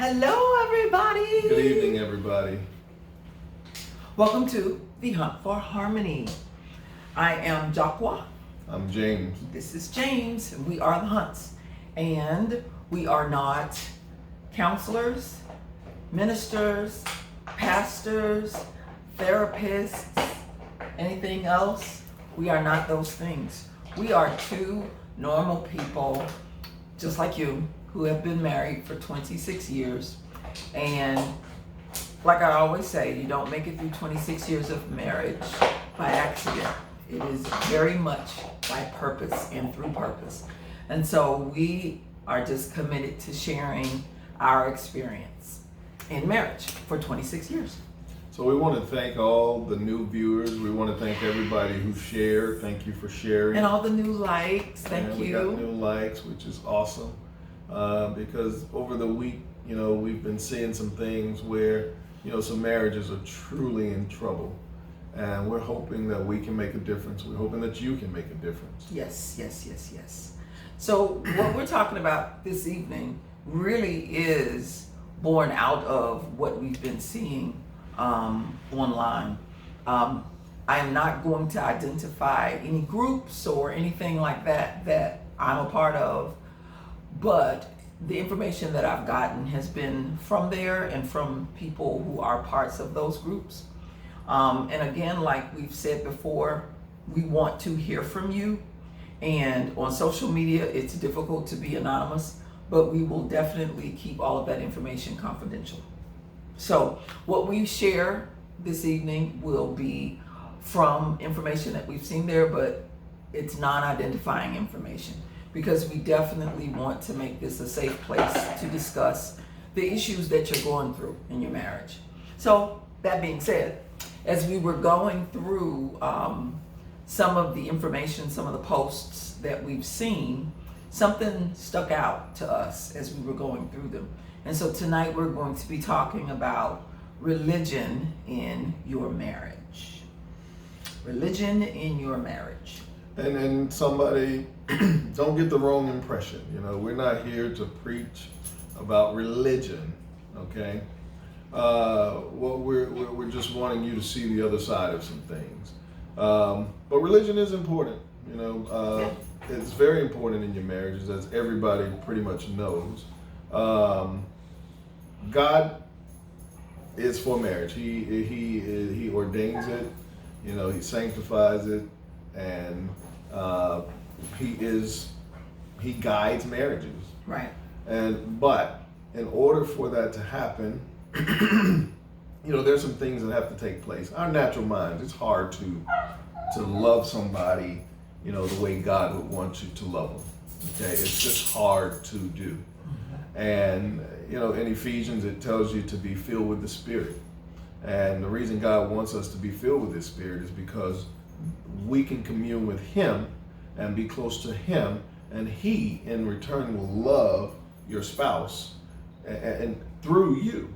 Hello, everybody. Good evening, everybody. Welcome to The Hunt for Harmony. I am Jaqua. I'm James. This is James. We are the Hunts. And we are not counselors, ministers, pastors, therapists, anything else. We are not those things. We are two normal people, just like you, who have been married for 26 years. And like I always say, you don't make it through 26 years of marriage by accident. It is very much by purpose and through purpose. And so we are just committed to sharing our experience in marriage for 26 years. So we want to thank all the new viewers. We want to thank everybody who shared. Thank you for sharing. And all the new likes, thank and you. We got new likes, which is awesome. Because over the week, we've been seeing some things where, some marriages are truly in trouble. And we're hoping that we can make a difference. We're hoping that you can make a difference. Yes. So what we're talking about this evening really is born out of what we've been seeing online. I am not going to identify any groups or anything like that I'm a part of, but the information that I've gotten has been from there and from people who are parts of those groups. And again, like we've said before, we want to hear from you. And on social media, it's difficult to be anonymous, but we will definitely keep all of that information confidential. So what we share this evening will be from information that we've seen there, but it's non-identifying information, because we definitely want to make this a safe place to discuss the issues that you're going through in your marriage. So that being said, as we were going through some of the information, some of the posts that we've seen, something stuck out to us as we were going through them. And so tonight we're going to be talking about religion in your marriage. Religion in your marriage. And somebody, don't get the wrong impression. We're not here to preach about religion, okay? Well, we're just wanting you to see the other side of some things. But religion is important. It's very important in your marriages, as everybody pretty much knows. God is for marriage. He ordains it. He sanctifies it, and he guides marriages. Right. But in order for that to happen, there's some things that have to take place. Our natural minds, it's hard to love somebody, the way God would want you to love them. Okay, it's just hard to do. And in Ephesians it tells you to be filled with the Spirit. And the reason God wants us to be filled with His Spirit is because we can commune with Him and be close to Him, and He in return will love your spouse and through you.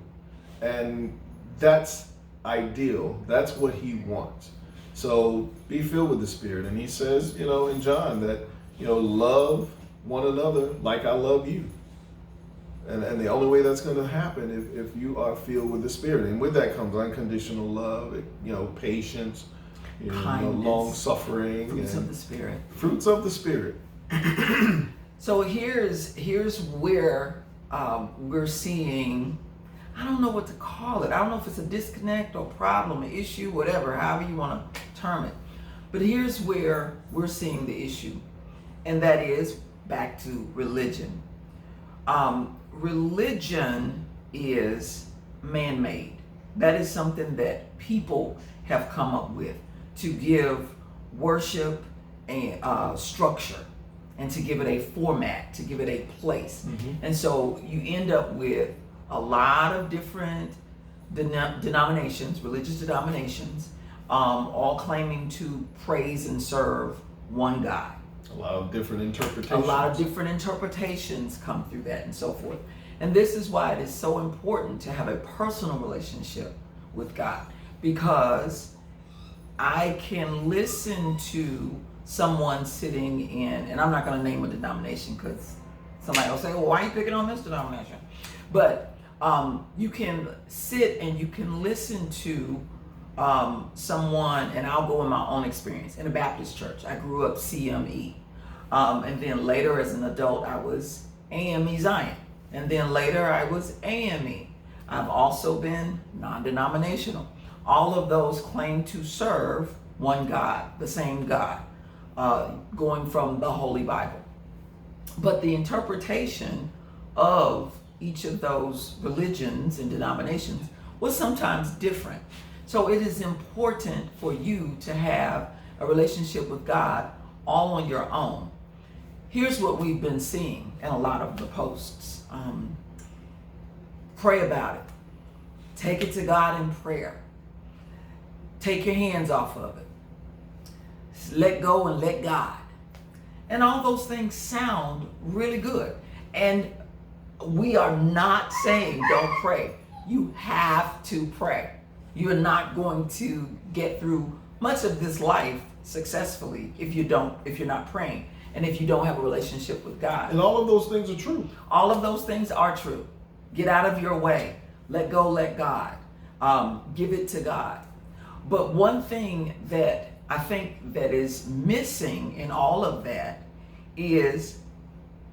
And that's ideal. That's what He wants. So be filled with the Spirit. And He says, in John that, love one another like I love you. And the only way that's going to happen if you are filled with the Spirit. And with that comes unconditional love, patience, kindness, long suffering. Fruits of the Spirit. Fruits of the Spirit. So here's where we're seeing, I don't know what to call it. I don't know if it's a disconnect or problem, an issue, whatever, however you want to term it. But here's where we're seeing the issue. And that is back to religion. Religion is man-made. That is something that people have come up with to give worship and structure, and to give it a format, to give it a place. Mm-hmm. And so you end up with a lot of different denominations, religious denominations, all claiming to praise and serve one God. A lot of different interpretations. A lot of different interpretations come through that and so forth. And this is why it is so important to have a personal relationship with God, because I can listen to someone sitting in, and I'm not going to name a denomination because somebody will say, well, why are you picking on this denomination? But You can sit and you can listen to someone, and I'll go in my own experience in a Baptist church. I grew up CME. And then later as an adult, I was AME Zion. And then later I was AME. I've also been non-denominational. All of those claim to serve one God, the same God, going from the Holy Bible. But the interpretation of each of those religions and denominations was sometimes different. So it is important for you to have a relationship with God all on your own. Here's what we've been seeing in a lot of the posts. Pray about it. Take it to God in prayer. Take your hands off of it. Let go and let God. And all those things sound really good. And we are not saying don't pray. You have to pray. You're not going to get through much of this life successfully if you're not praying and if you don't have a relationship with God. And all of those things are true. All of those things are true. Get out of your way. Let go, let God. Give it to God. But one thing that I think that is missing in all of that is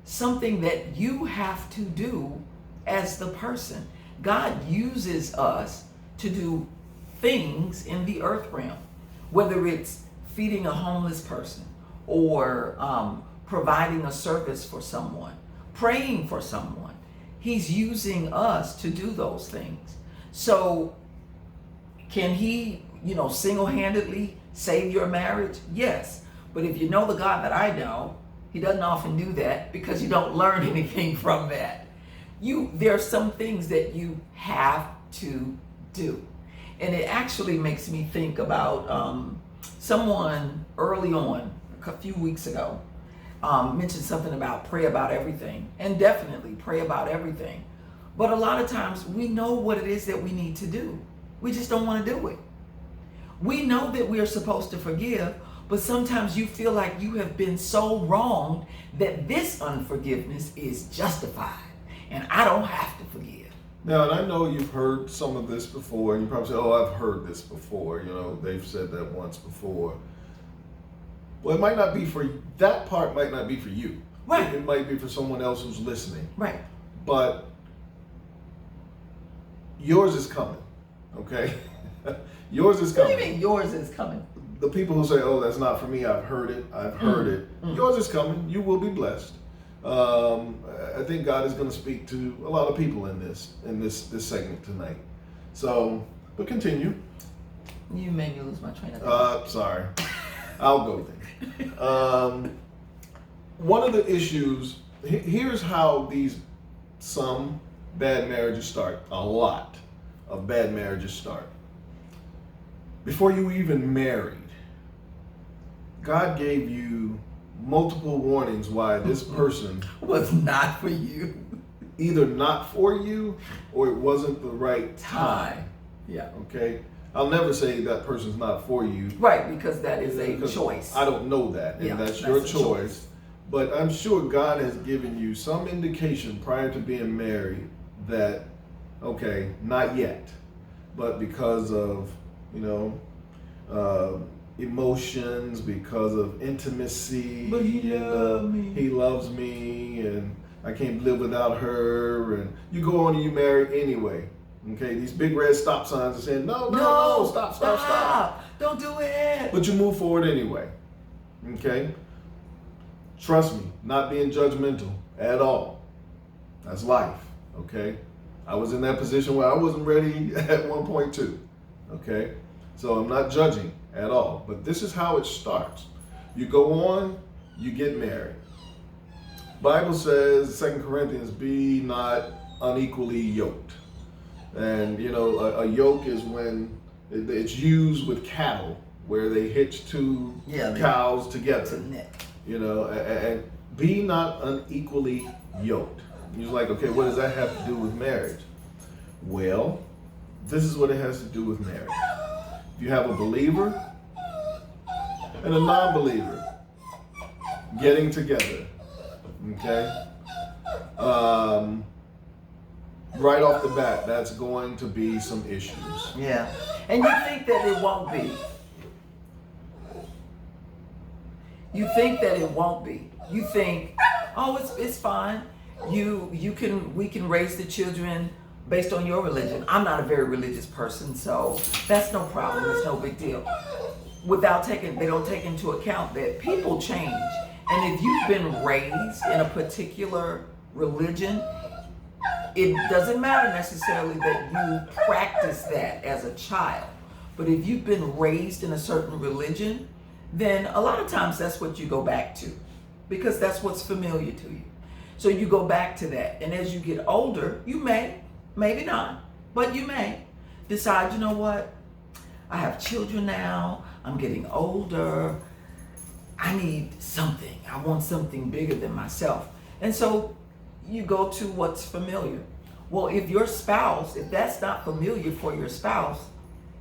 something that you have to do as the person. God uses us to do things in the earth realm, whether it's feeding a homeless person or providing a service for someone, praying for someone. He's using us to do those things. So can he, single-handedly save your marriage? Yes. But if you know the God that I know, he doesn't often do that because you don't learn anything from that. There are some things that you have to do. And it actually makes me think about someone early on, a few weeks ago, mentioned something about pray about everything. And definitely pray about everything. But a lot of times we know what it is that we need to do. We just don't want to do it. We know that we are supposed to forgive, but sometimes you feel like you have been so wronged that this unforgiveness is justified and I don't have to forgive. Now, and I know you've heard some of this before, and you probably say, oh, I've heard this before. They've said that once before. Well, it might not be for, that part might not be for you. Right. It might be for someone else who's listening. Right. But yours is coming, okay? Yours is coming. What do you mean yours is coming? The people who say, oh, that's not for me, I've heard it. Yours is coming. You will be blessed. I think God is going to speak to a lot of people in this segment tonight. So, but continue. You made me lose my train of thought. Sorry. I'll go then. One of the issues, here's how some bad marriages start. A lot of bad marriages start. Before you even married, God gave you multiple warnings why this person was not for you. Either not for you or it wasn't the right time. Yeah. Okay? I'll never say that person's not for you. Right, because that is a choice. I don't know that, and that's your choice. But I'm sure God has given you some indication prior to being married that, okay, not yet, but because of, emotions, because of intimacy. But he loves me. He loves me, and I can't live without her. And you go on and you marry anyway. Okay, these big red stop signs are saying, no, stop. Don't do it. But you move forward anyway. Okay? Trust me, not being judgmental at all. That's life. Okay? I was in that position where I wasn't ready at one point too. Okay? So I'm not judging at all. But this is how it starts. You go on, you get married. Bible says, 2 Corinthians, be not unequally yoked. And, a yoke is when it's used with cattle, where they hitch two cows together. And be not unequally yoked. You're like, okay, what does that have to do with marriage? Well, this is what it has to do with marriage. If you have a believer and a non-believer getting together, okay? right off the bat, that's going to be some issues. Yeah. And you think that it won't be. You think that it won't be. You think, oh, it's fine. We can raise the children based on your religion. I'm not a very religious person, so that's no problem. It's no big deal. They don't take into account that people change. And if you've been raised in a particular religion, it doesn't matter necessarily that you practice that as a child. But if you've been raised in a certain religion, then a lot of times that's what you go back to, because that's what's familiar to you. So you go back to that. And as you get older, you may, maybe not, but you may decide, you know what? I have children now. I'm getting older. I need something. I want something bigger than myself. And so you go to what's familiar. Well, if that's not familiar for your spouse,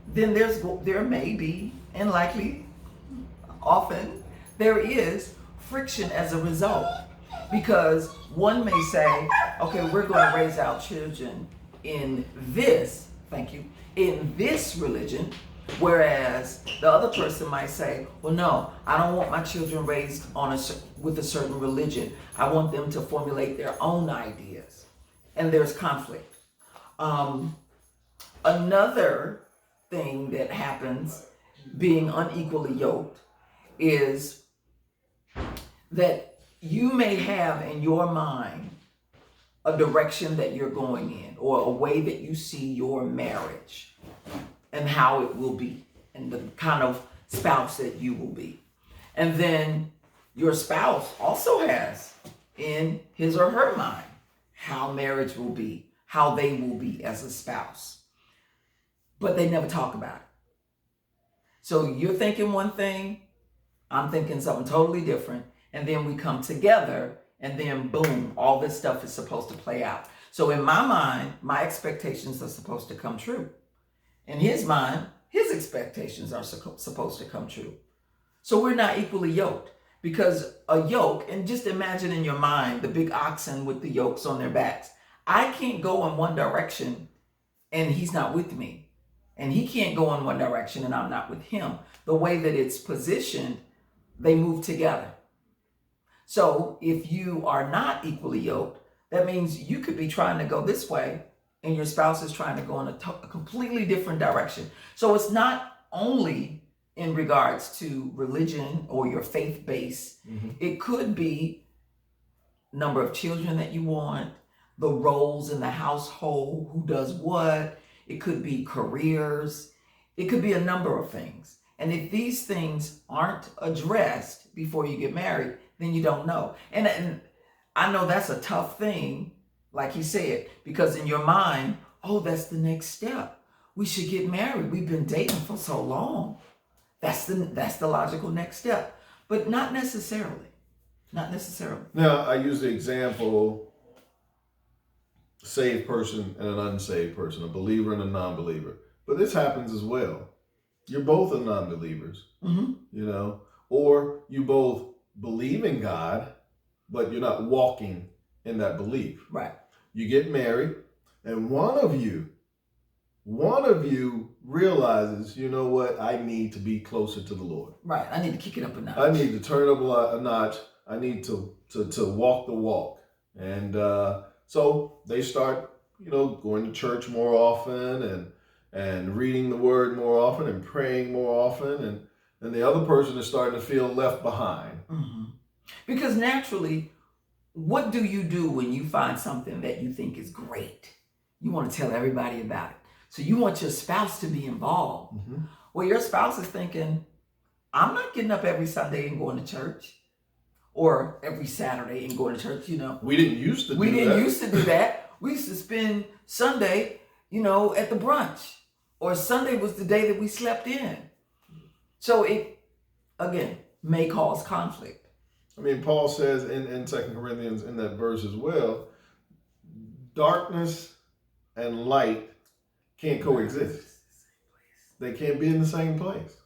then there may be, and likely often there is, friction as a result. Because one may say, okay, we're going to raise our children in this, in this religion, whereas the other person might say, well, no, I don't want my children raised with a certain religion. I want them to formulate their own ideas. And there's conflict. Another thing that happens being unequally yoked is that you may have in your mind a direction that you're going in, or a way that you see your marriage and how it will be, and the kind of spouse that you will be. And then your spouse also has in his or her mind how marriage will be, how they will be as a spouse. But they never talk about it. So you're thinking one thing, I'm thinking something totally different, and then we come together, and then boom, all this stuff is supposed to play out. So in my mind, my expectations are supposed to come true. In his mind, his expectations are supposed to come true. So we're not equally yoked, because a yoke, and just imagine in your mind the big oxen with the yokes on their backs. I can't go in one direction and he's not with me. And he can't go in one direction and I'm not with him. The way that it's positioned, they move together. So if you are not equally yoked, that means you could be trying to go this way and your spouse is trying to go in a completely different direction. So it's not only in regards to religion or your faith base. Mm-hmm. It could be number of children that you want, the roles in the household, who does what. It could be careers. It could be a number of things. And if these things aren't addressed before you get married, then you don't know. And I know that's a tough thing, like he said, because in your mind, oh, that's the next step. We should get married. We've been dating for so long. That's the logical next step, but not necessarily. Not necessarily. Now, I use the example, saved person and an unsaved person, a believer and a non-believer. But this happens as well. You're both are non-believers, mm-hmm. Or you both believe in God, but you're not walking in that belief. Right. You get married, and one of you realizes, you know what, I need to be closer to the Lord. Right. I need to kick it up a notch. I need to turn up a notch. I need to walk the walk. And so they start, going to church more often and reading the word more often and praying more often. And the other person is starting to feel left behind. Mm-hmm. Because naturally, what do you do when you find something that you think is great? You want to tell everybody about it. So you want your spouse to be involved. Mm-hmm. Well, your spouse is thinking, I'm not getting up every Sunday and going to church, or every Saturday and going to church, We didn't used to do that. We didn't used to do that. We used to spend Sunday, at the brunch, or Sunday was the day that we slept in. So it, again, may cause conflict. I mean, Paul says in 2 Corinthians, in that verse as well, darkness and light can't coexist. They can't be in the same place.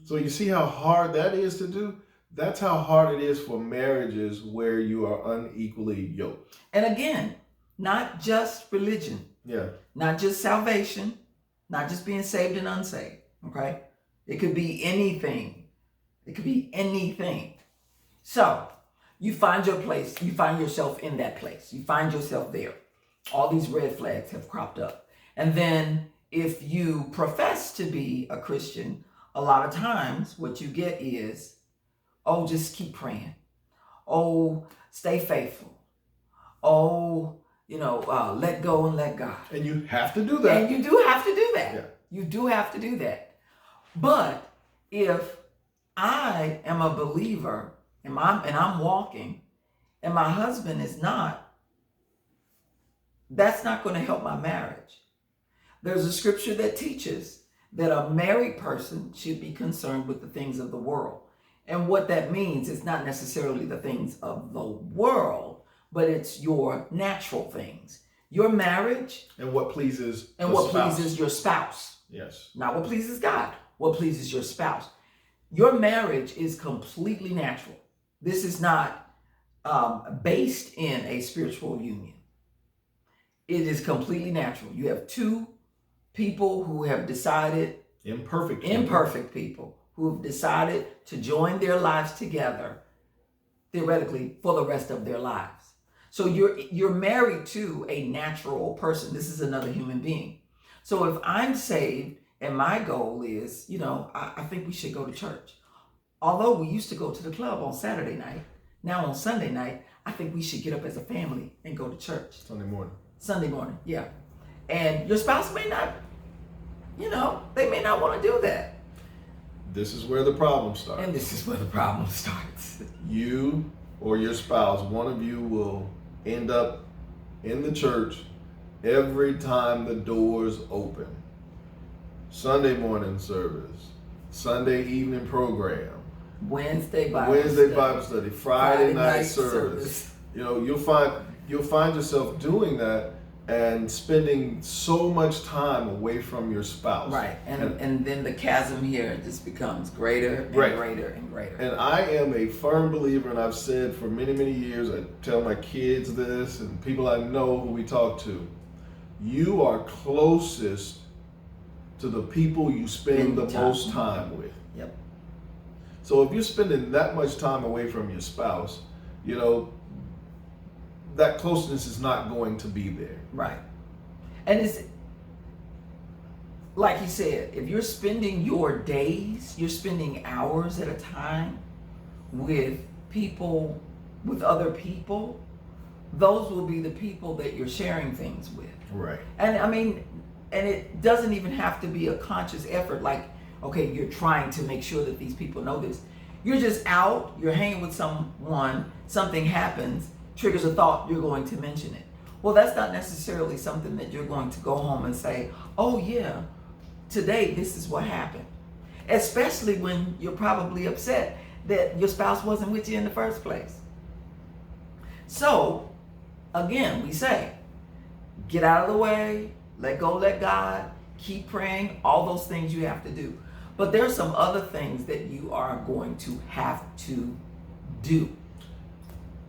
So you see how hard that is to do? That's how hard it is for marriages where you are unequally yoked. And again, not just religion, Yeah. not just salvation, not just being saved and unsaved. Okay, it could be anything. It could be anything. So you find your place. You find yourself in that place. You find yourself there. All these red flags have cropped up, and then if you profess to be a Christian, a lot of times what you get is, oh, just keep praying. Oh, stay faithful. Oh, let go and let God. And you have to do that. And you do have to do that. Yeah. You do have to do that. But if I am a believer and I'm walking and my husband is not, that's not going to help my marriage. There's a scripture that teaches that a married person should be concerned with the things of the world. And what that means is not necessarily the things of the world, but it's your natural things. Your marriage. And what pleases and what pleases your spouse. Yes. Not what pleases God. What pleases your spouse. Your marriage is completely natural. This is not based in a spiritual union. It is completely natural. You have two people who have decided, imperfect people who have decided to join their lives together, theoretically, for the rest of their lives. So you're married to a natural person. This is another human being. So if I'm saved and my goal is, I think we should go to church. Although we used to go to the club on Saturday night, now on Sunday night, I think we should get up as a family and go to church. Sunday morning, yeah. And your spouse may not, they may not want to do that. This is where the problem starts. And this is where the problem starts. You or your spouse, one of you will end up in the church every time the doors open. Sunday morning service, Sunday evening program, Wednesday Bible study, Friday night service. You'll find yourself doing that and spending so much time away from your spouse. Right. And then the chasm here just becomes greater and greater and greater. And I am a firm believer, and I've said for many, many years, I tell my kids this and people I know who we talk to, you are closest to the people you spend the most time with. Yep. So if you're spending that much time away from your spouse, that closeness is not going to be there. Right. And it's like he said, if you're spending your days, you're spending hours at a time with people, with other people, those will be the people that you're sharing things with. Right. And it doesn't even have to be a conscious effort like, okay, you're trying to make sure that these people know this. You're just out, you're hanging with someone, something happens, triggers a thought, you're going to mention it. Well, that's not necessarily something that you're going to go home and say, oh yeah, today this is what happened. Especially when you're probably upset that your spouse wasn't with you in the first place. So, again, we say, get out of the way, let go, let God, keep praying, all those things you have to do. But there are some other things that you are going to have to do.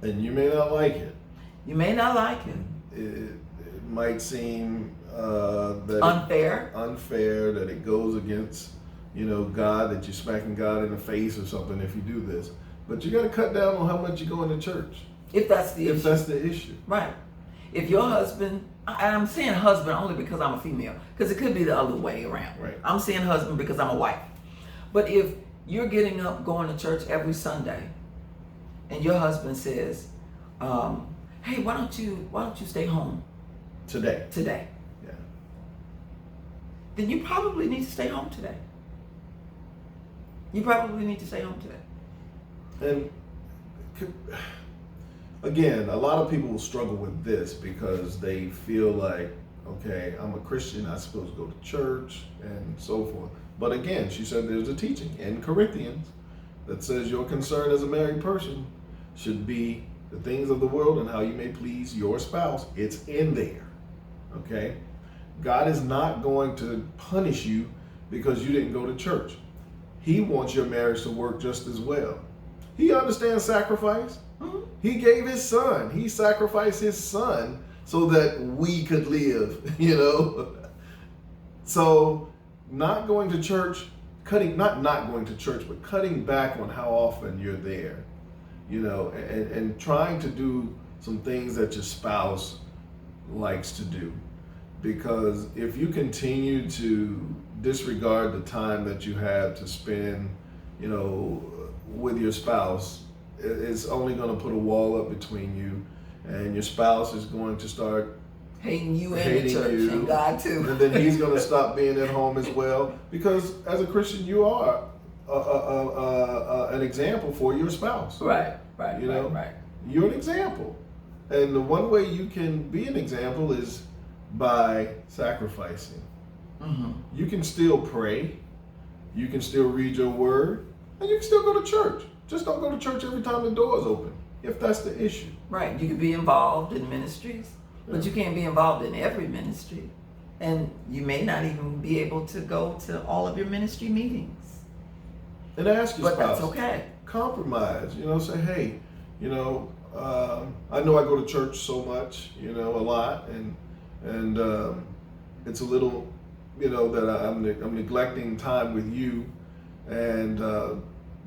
And you may not like it. You may not like it. It might seem unfair, that it goes against, God, that you're smacking God in the face or something if you do this. But you got to cut down on how much you're going to church. If that's the issue. Right. If your husband, and I'm saying husband only because I'm a female, because it could be the other way around. Right. I'm saying husband because I'm a wife. But if you're getting up, going to church every Sunday, and your husband says, hey, why don't you stay home today? Yeah. Then you probably need to stay home today. And again, a lot of people struggle with this because they feel like, okay, I'm a Christian, I'm supposed to go to church and so forth. But again, she said there's a teaching in Corinthians that says your concern as a married person should be the things of the world and how you may please your spouse. It's in there, okay? God is not going to punish you because you didn't go to church. He wants your marriage to work just as well. He understands sacrifice. Mm-hmm. He gave his son. He sacrificed his son so that we could live, you know? So not going to church, not going to church, but cutting back on how often you're there, you know, and trying to do some things that your spouse likes to do. Because if you continue to disregard the time that you have to spend, you know, with your spouse, it's only going to put a wall up between you, and your spouse is going to start hating you and the church and God too. And then he's going to stop being at home as well, because as a Christian, you are an example for your spouse. Right. You know, you're an example, and the one way you can be an example is by sacrificing. Mm-hmm. You can still pray, you can still read your word, and you can still go to church. Just don't go to church every time the door is open, if that's the issue. Right. You can be involved in ministries, but you can't be involved in every ministry. And you may not even be able to go to all of your ministry meetings. And ask your But spouse. that's okay. Compromise, you know, say, hey, you know, I know I go to church so much, you know, a lot, and it's a little, you know, that I'm neglecting time with you, and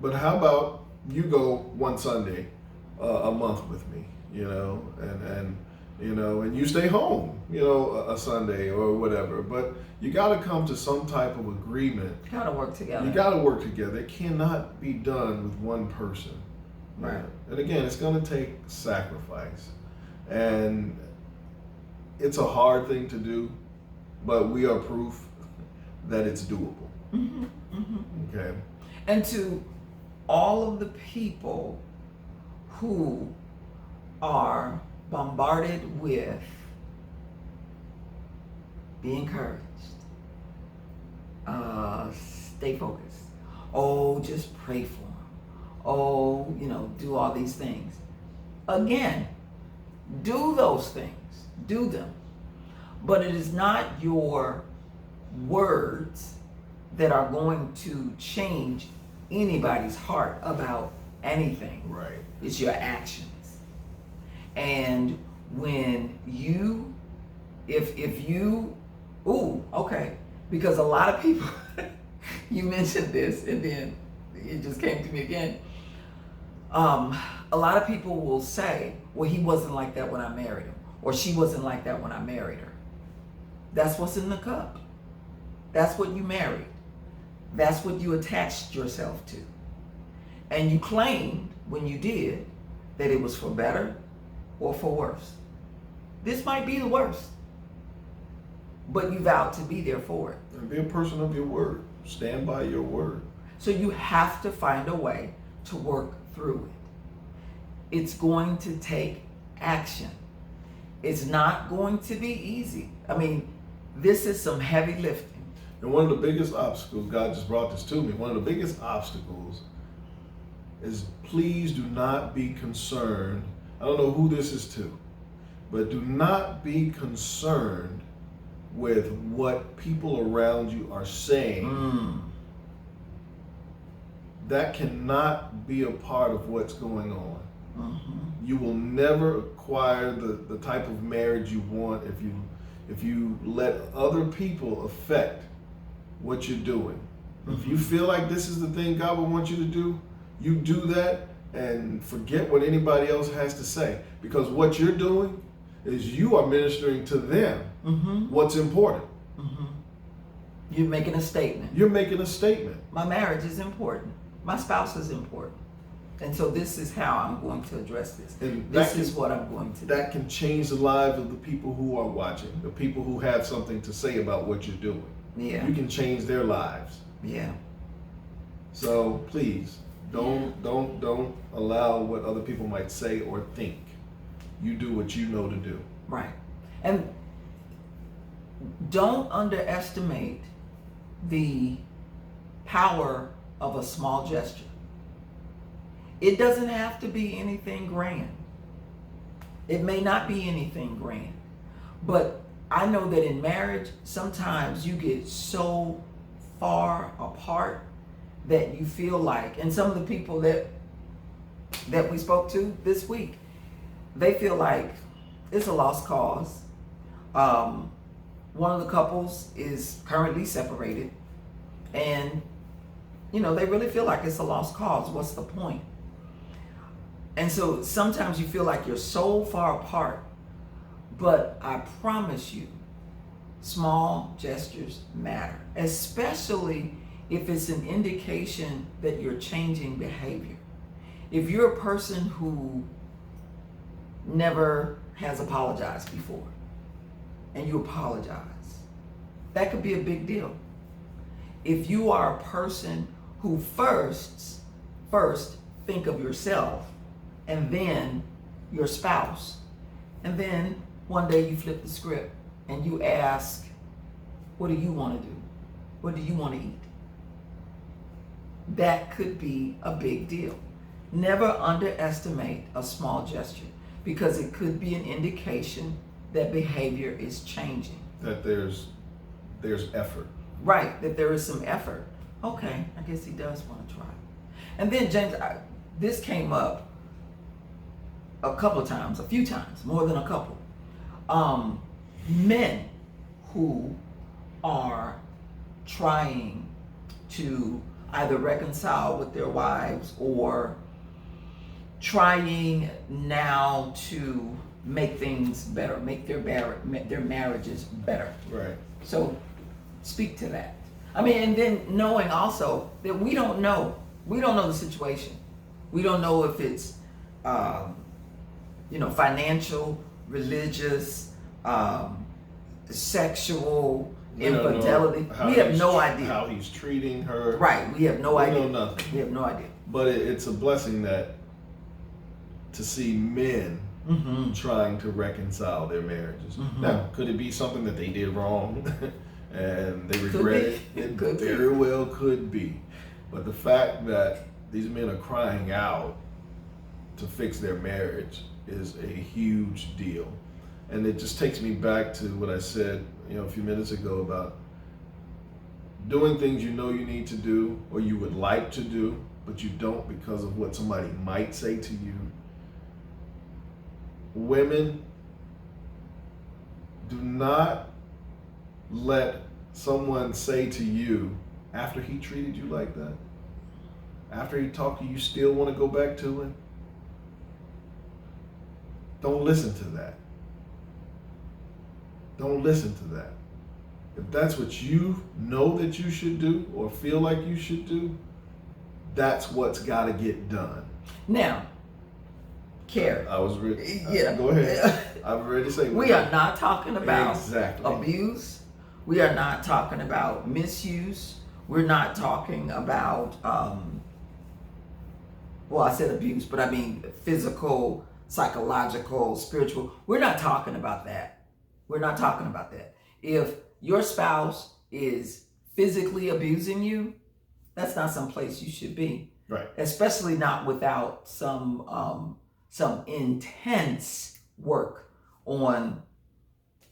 but how about you go one Sunday a month with me, you know, and you know, and you stay home, you know, a Sunday or whatever. But you got to come to some type of agreement. You gotta work together. You got to work together. It cannot be done with one person. Right. And again, it's going to take sacrifice, and it's a hard thing to do, but we are proof that it's doable. Mm-hmm. Mm-hmm. Okay. And to all of the people who are bombarded with be encouraged, stay focused, oh, just pray for them, oh, you know, do all these things. Again, do those things, do them, but it is not your words that are going to change anybody's heart about anything. Right. It's your actions. And when you, if you, okay, because a lot of people, you mentioned this and then it just came to me again. A lot of people will say, well, he wasn't like that when I married him, or she wasn't like that when I married her. That's what's in the cup. That's what you married. That's what you attached yourself to. And you claimed when you did that it was for better or for worse. This might be the worst, but you vowed to be there for it. And be a person of your word. Stand by your word. So you have to find a way to work through it. It's going to take action. It's not going to be easy. I mean, this is some heavy lifting. And one of the biggest obstacles, God just brought this to me, one of the biggest obstacles is please do not be concerned. I don't know who this is to, but do not be concerned with what people around you are saying. That cannot be a part of what's going on. Mm-hmm. You will never acquire the type of marriage you want if you let other people affect what you're doing. Mm-hmm. If you feel like this is the thing God would want you to do, you do that and forget what anybody else has to say. Because what you're doing is you are ministering to them what's important. Mm-hmm. You're making a statement. You're making a statement. My marriage is important. My spouse is important. And so this is how I'm going to address this. And this is what I'm going to do. That can change the lives of the people who are watching, the people who have something to say about what you're doing. Yeah. You can change their lives. Yeah. So please, don't allow what other people might say or think. You do what you know to do. Right. And don't underestimate the power of a small gesture. It doesn't have to be anything grand. It may not be anything grand. But I know that in marriage, sometimes you get so far apart that you feel like, and some of the people that we spoke to this week, they feel like it's a lost cause. Um, one of the couples is currently separated, and they really feel like it's a lost cause. What's the point? And so sometimes you feel like you're so far apart, but I promise you, small gestures matter, especially if it's an indication that you're changing behavior. If you're a person who never has apologized before and you apologize, that could be a big deal. If you are a person who first think of yourself and then your spouse, and then one day you flip the script and you ask, what do you want to do? What do you want to eat? That could be a big deal. Never underestimate a small gesture, because it could be an indication that behavior is changing. That there's effort. Right, that there is some effort. Okay, I guess he does want to try. And then James, this came up a few times, more than a couple. Men who are trying to either reconcile with their wives or trying now to make things better, make their marriages better. Right. So speak to that. I mean, and then knowing also that we don't know the situation. We don't know if it's financial, religious, sexual, infidelity. We have no idea how he's treating her. Right. We have no idea. We know nothing. We have no idea. But it's a blessing to see men trying to reconcile their marriages. Now, could it be something that they did wrong and they regret it? It very well could be. But the fact that these men are crying out to fix their marriage is a huge deal. And it just takes me back to what I said, a few minutes ago about doing things you need to do or you would like to do, but you don't because of what somebody might say to you. Women, do not let someone say to you after he treated you like that, after he talked to you, you still want to go back to him. Don't listen to that. Don't listen to that. If that's what you know that you should do or feel like you should do, that's what's got to get done. Now, Carrie. I was ready. Yeah. Go ahead. I'm ready to say. We are not talking about exactly abuse. We are not talking about misuse. We're not talking about, I said abuse, but I mean physical, psychological, spiritual. We're not talking about that. We're not talking about that. If your spouse is physically abusing you, that's not some place you should be. Right. Especially not without some intense work on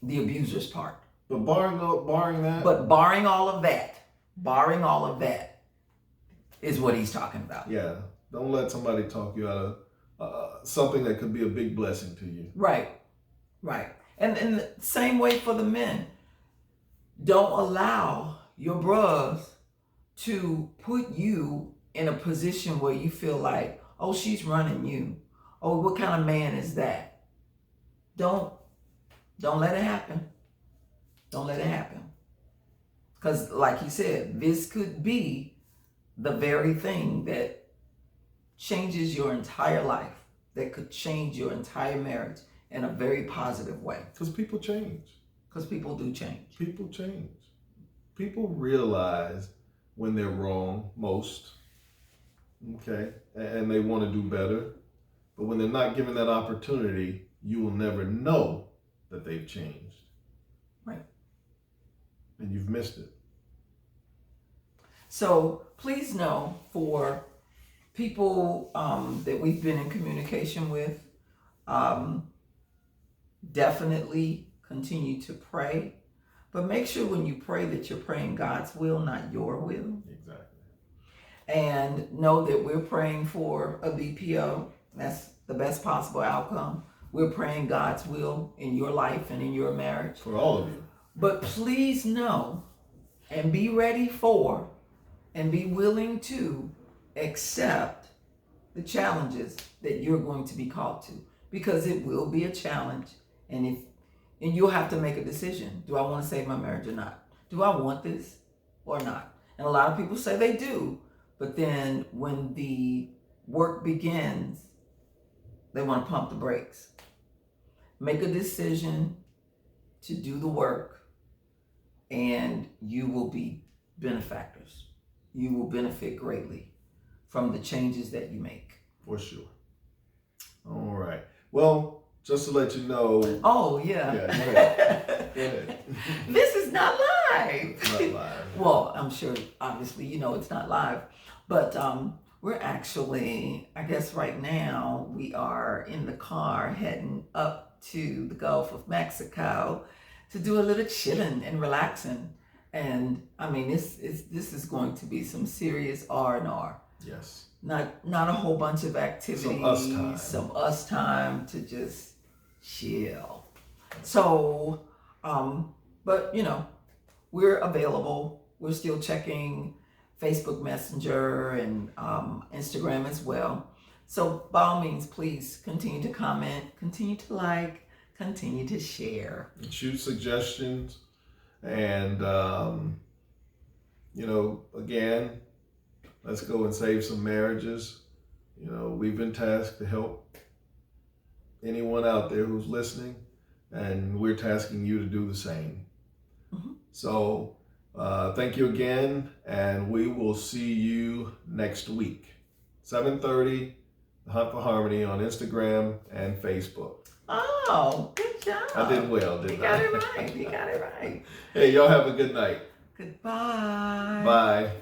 the abuser's part. But barring that. But barring all of that is what he's talking about. Yeah. Don't let somebody talk you out of something that could be a big blessing to you. Right. And the same way for the men. Don't allow your bros to put you in a position where you feel like, oh, she's running you. Oh, what kind of man is that? Don't let it happen. Don't let it happen. Because like he said, this could be the very thing that changes your entire life, that could change your entire marriage in a very positive way. Because people change. Because people do change. People change. People realize when they're wrong, most, okay, and they want to do better. But when they're not given that opportunity, you will never know that they've changed. Right. And you've missed it. So please know, for people that we've been in communication with, definitely continue to pray. But make sure when you pray that you're praying God's will, not your will. Exactly. And know that we're praying for a BPO. That's the best possible outcome We're praying God's will in your life and in your marriage. For all of you. But please know and be ready for and be willing to accept the challenges that you're going to be called to, because it will be a challenge, and you'll have to make a decision. Do I want to save my marriage or not? Do I want this or not? And a lot of people say they do, but then when the work begins, they want to pump the brakes. Make a decision to do the work, and you will be benefactors. You will benefit greatly from the changes that you make. For sure. All right. Well, just to let you know. Oh, yeah. Yeah, go ahead. Go ahead. This is not live. It's not live. Well, I'm sure, obviously, it's not live. But we're actually, I guess right now, we are in the car heading up to the Gulf of Mexico to do a little chilling and relaxing. And I mean, this is going to be some serious R&R. Yes. Not a whole bunch of activities. Some us time to just chill. So, but we're available. We're still checking Facebook Messenger and Instagram as well. So by all means, please continue to comment, continue to like, continue to share. And shoot suggestions. And, again, let's go and save some marriages. We've been tasked to help anyone out there who's listening, and we're tasking you to do the same. Mm-hmm. So thank you again, and we will see you next week. 7:30, The Hunt for Harmony on Instagram and Facebook. Oh, good job. I did well, didn't I? You got it right. Hey, y'all have a good night. Goodbye. Bye.